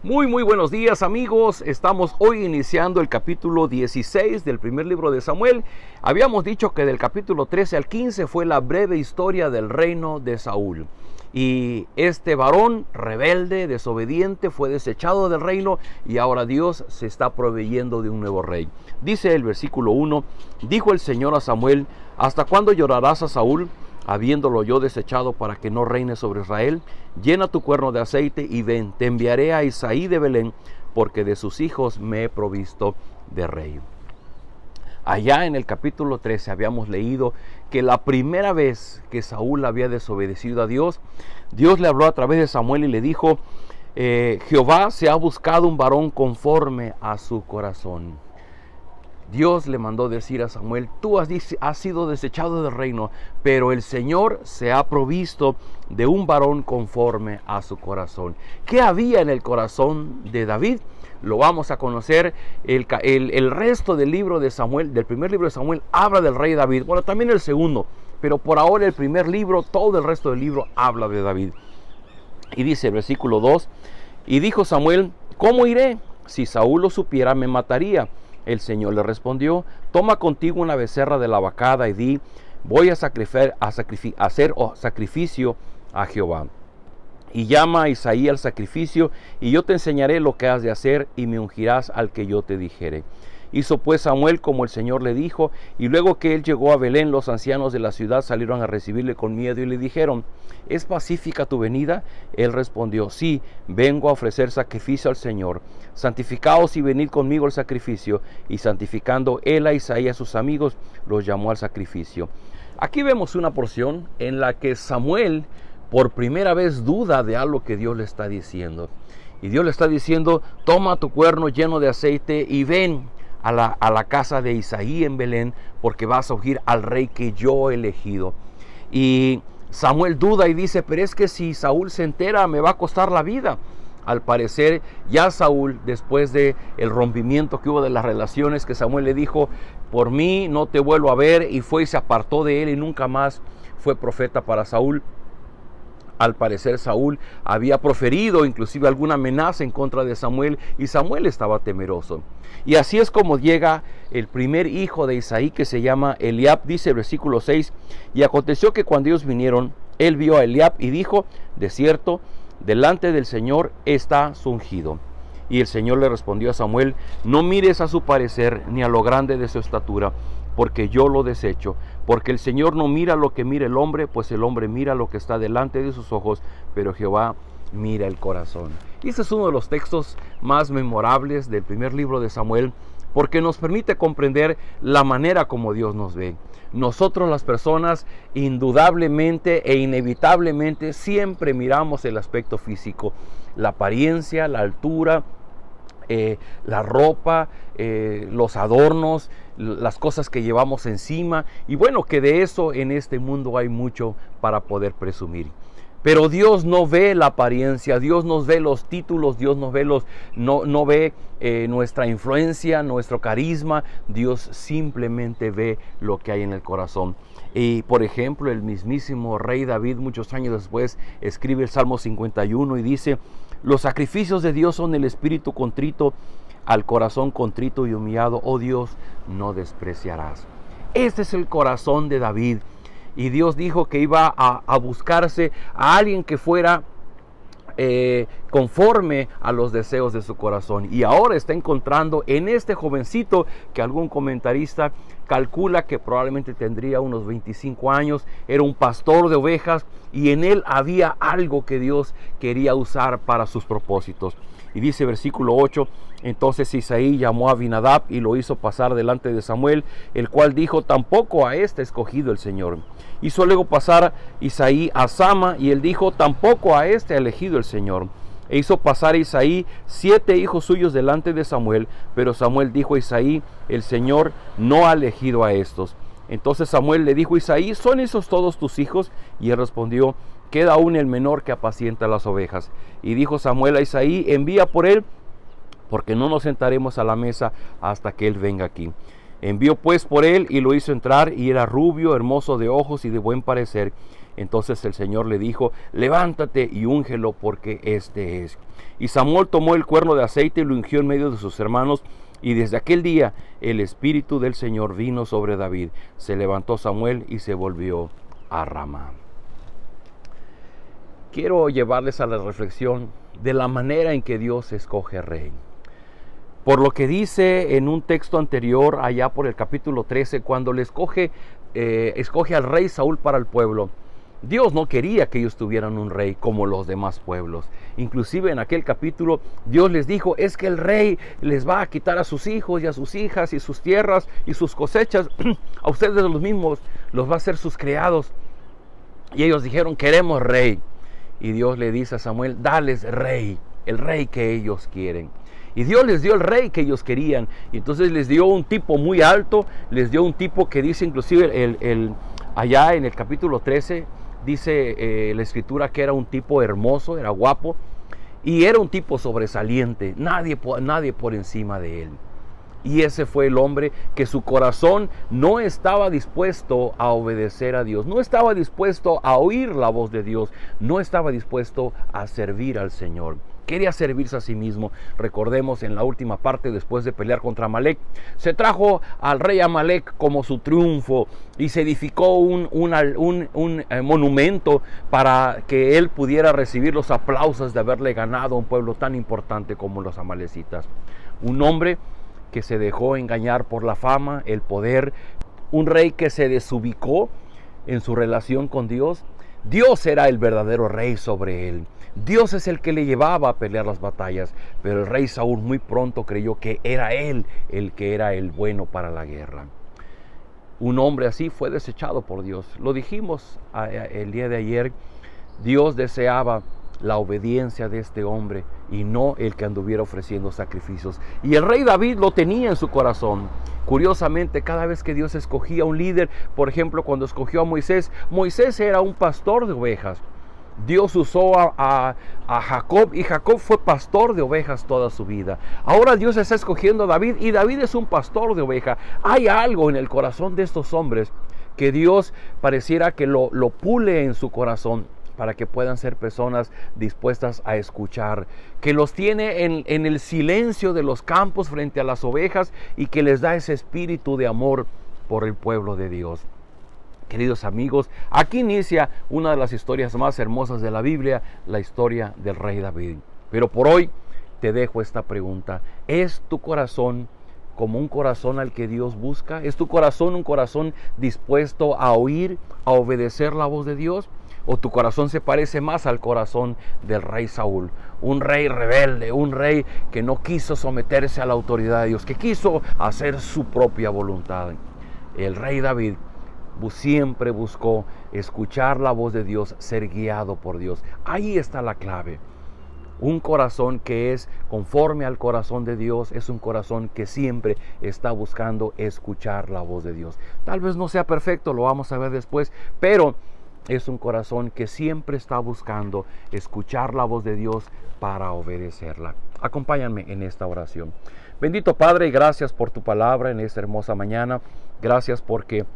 Muy buenos días, amigos. Estamos hoy iniciando el capítulo 16 del primer libro de Samuel. Habíamos dicho que del capítulo 13 al 15 fue la breve historia del reino de Saúl. Y este varón rebelde, desobediente, fue desechado del reino y ahora Dios se está proveyendo de un nuevo rey. Dice el versículo 1, dijo el Señor a Samuel, ¿hasta cuándo llorarás a Saúl, habiéndolo yo desechado para que no reine sobre Israel? Llena tu cuerno de aceite y ven, te enviaré a Isaí de Belén, porque de sus hijos me he provisto de rey. Allá en el capítulo 13 habíamos leído que la primera vez que Saúl había desobedecido a Dios, Dios le habló a través de Samuel y le dijo, Jehová se ha buscado un varón conforme a su corazón. Dios le mandó decir a Samuel, tú has sido desechado del reino, pero el Señor se ha provisto de un varón conforme a su corazón. ¿Qué había en el corazón de David? Lo vamos a conocer. El resto del libro de Samuel, del primer libro de Samuel, habla del rey David. Bueno, también el segundo, pero por ahora el primer libro, todo el resto del libro habla de David. Y dice el versículo 2, y dijo Samuel, ¿cómo iré? Si Saúl lo supiera, me mataría. El Señor le respondió, toma contigo una becerra de la vacada y di, voy a hacer sacrificio a Jehová. Y llama a Isaí al sacrificio, y yo te enseñaré lo que has de hacer, y me ungirás al que yo te dijere. Hizo pues Samuel como el Señor le dijo, y luego que él llegó a Belén, los ancianos de la ciudad salieron a recibirle con miedo y le dijeron, ¿es pacífica tu venida? Él respondió, sí, vengo a ofrecer sacrificio al Señor. Santificaos y venid conmigo al sacrificio. Y santificando él a Isaí y a sus amigos, los llamó al sacrificio. Aquí vemos una porción en la que Samuel por primera vez duda de algo que Dios le está diciendo. Y Dios le está diciendo, toma tu cuerno lleno de aceite y ven a la casa de Isaí en Belén, porque vas a ungir al rey que yo he elegido. Y Samuel duda y dice, pero es que si Saúl se entera me va a costar la vida. Al parecer ya Saúl, después de el rompimiento que hubo de las relaciones, que Samuel le dijo, por mí no te vuelvo a ver, y fue y se apartó de él y nunca más fue profeta para Saúl. Al parecer Saúl había proferido inclusive alguna amenaza en contra de Samuel y Samuel estaba temeroso. Y así es como llega el primer hijo de Isaí, que se llama Eliab. Dice el versículo 6, y aconteció que cuando ellos vinieron, él vio a Eliab y dijo, de cierto, delante del Señor está su ungido. Y el Señor le respondió a Samuel, no mires a su parecer ni a lo grande de su estatura, porque yo lo desecho, porque el Señor no mira lo que mira el hombre, pues el hombre mira lo que está delante de sus ojos, pero Jehová mira el corazón. Y este es uno de los textos más memorables del primer libro de Samuel, porque nos permite comprender la manera como Dios nos ve. Nosotros las personas indudablemente e inevitablemente siempre miramos el aspecto físico, la apariencia, la altura, la ropa, los adornos, las cosas que llevamos encima, y bueno, que de eso en este mundo hay mucho para poder presumir. Pero Dios no ve la apariencia, Dios nos ve los títulos, Dios nos ve no ve nuestra influencia, nuestro carisma. Dios simplemente ve lo que hay en el corazón. Y por ejemplo, el mismísimo rey David, muchos años después, escribe el Salmo 51 y dice, los sacrificios de Dios son el espíritu contrito, al corazón contrito y humillado, oh Dios, no despreciarás. Este es el corazón de David. Y Dios dijo que iba a buscarse a alguien que fuera conforme a los deseos de su corazón. Y ahora está encontrando en este jovencito que algún comentarista calcula que probablemente tendría unos 25 años, era un pastor de ovejas y en él había algo que Dios quería usar para sus propósitos. Y dice versículo 8, entonces Isaí llamó a Abinadab y lo hizo pasar delante de Samuel, el cual dijo, tampoco a este ha escogido el Señor. Hizo luego pasar Isaí a Sama y él dijo, tampoco a este ha elegido el Señor. E hizo pasar a Isaí 7 hijos suyos delante de Samuel, pero Samuel dijo a Isaí, el Señor no ha elegido a estos. Entonces Samuel le dijo a Isaí, ¿son esos todos tus hijos? Y él respondió, queda aún el menor que apacienta las ovejas. Y dijo Samuel a Isaí, envía por él, porque no nos sentaremos a la mesa hasta que él venga aquí. Envió pues por él y lo hizo entrar, y era rubio, hermoso de ojos y de buen parecer. Entonces el Señor le dijo: levántate y úngelo, porque este es. Y Samuel tomó el cuerno de aceite y lo ungió en medio de sus hermanos. Y desde aquel día el Espíritu del Señor vino sobre David. Se levantó Samuel y se volvió a Ramá. Quiero llevarles a la reflexión de la manera en que Dios escoge rey. Por lo que dice en un texto anterior, allá por el capítulo 13, cuando le escoge al rey Saúl para el pueblo, Dios no quería que ellos tuvieran un rey como los demás pueblos. Inclusive en aquel capítulo Dios les dijo: es que el rey les va a quitar a sus hijos y a sus hijas y sus tierras y sus cosechas. A ustedes los mismos los va a hacer sus criados. Y ellos dijeron: queremos rey. Y Dios le dice a Samuel: dales rey, el rey que ellos quieren. Y Dios les dio el rey que ellos querían. Y entonces les dio un tipo muy alto, les dio un tipo que dice inclusive allá en el capítulo 13, dice la escritura que era un tipo hermoso, era guapo, y era un tipo sobresaliente, nadie por encima de él. Y ese fue el hombre que su corazón no estaba dispuesto a obedecer a Dios, no estaba dispuesto a oír la voz de Dios, no estaba dispuesto a servir al Señor. Quería servirse a sí mismo. Recordemos en la última parte, después de pelear contra Amalek, se trajo al rey Amalek como su triunfo y se edificó un monumento para que él pudiera recibir los aplausos de haberle ganado a un pueblo tan importante como los amalecitas. Un hombre que se dejó engañar por la fama, el poder, un rey que se desubicó en su relación con Dios. Dios era el verdadero rey sobre él. Dios es el que le llevaba a pelear las batallas, pero el rey Saúl muy pronto creyó que era él el que era el bueno para la guerra. Un hombre así fue desechado por Dios. Lo dijimos el día de ayer. Dios deseaba la obediencia de este hombre y no el que anduviera ofreciendo sacrificios. Y el rey David lo tenía en su corazón. Curiosamente, cada vez que Dios escogía un líder, por ejemplo, cuando escogió a Moisés, Moisés era un pastor de ovejas. Dios usó a Jacob y Jacob fue pastor de ovejas toda su vida. Ahora Dios está escogiendo a David y David es un pastor de ovejas. Hay algo en el corazón de estos hombres que Dios pareciera que lo pule en su corazón para que puedan ser personas dispuestas a escuchar, que los tiene en el silencio de los campos frente a las ovejas y que les da ese espíritu de amor por el pueblo de Dios. Queridos amigos, aquí inicia una de las historias más hermosas de la Biblia, la historia del rey David. Pero por hoy te dejo esta pregunta: ¿es tu corazón como un corazón al que Dios busca? ¿Es tu corazón un corazón dispuesto a oír, a obedecer la voz de Dios? ¿O tu corazón se parece más al corazón del rey Saúl? Un rey rebelde, un rey que no quiso someterse a la autoridad de Dios, que quiso hacer su propia voluntad. El rey David siempre buscó escuchar la voz de Dios, ser guiado por Dios. Ahí está la clave. Un corazón que es conforme al corazón de Dios es un corazón que siempre está buscando escuchar la voz de Dios. Tal vez no sea perfecto, lo vamos a ver después, pero es un corazón que siempre está buscando escuchar la voz de Dios para obedecerla. Acompáñame en esta oración. Bendito Padre, gracias por tu palabra en esta hermosa mañana. Gracias porque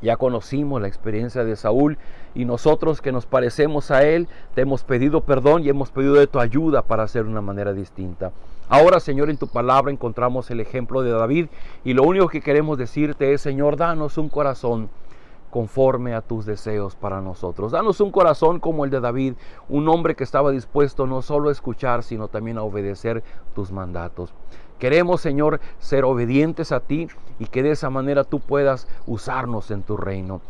ya conocimos la experiencia de Saúl y nosotros que nos parecemos a él, te hemos pedido perdón y hemos pedido de tu ayuda para hacer de una manera distinta. Ahora, Señor, en tu palabra encontramos el ejemplo de David y lo único que queremos decirte es: Señor, danos un corazón conforme a tus deseos para nosotros. Danos un corazón como el de David, un hombre que estaba dispuesto no solo a escuchar, sino también a obedecer tus mandatos. Queremos, Señor, ser obedientes a ti y que de esa manera tú puedas usarnos en tu reino.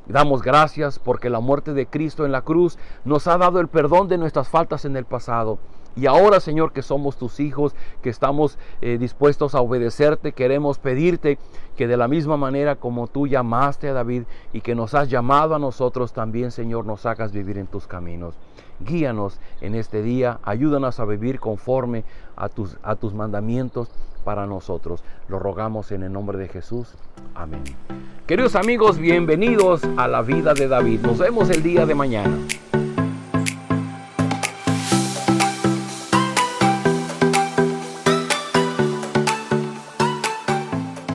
Damos gracias porque la muerte de Cristo en la cruz nos ha dado el perdón de nuestras faltas en el pasado. Y ahora, Señor, que somos tus hijos, que estamos dispuestos a obedecerte, queremos pedirte que de la misma manera como tú llamaste a David y que nos has llamado a nosotros también, Señor, nos hagas vivir en tus caminos. Guíanos en este día, ayúdanos a vivir conforme a tus mandamientos para nosotros. Lo rogamos en el nombre de Jesús. Amén. Queridos amigos, bienvenidos a la vida de David. Nos vemos el día de mañana.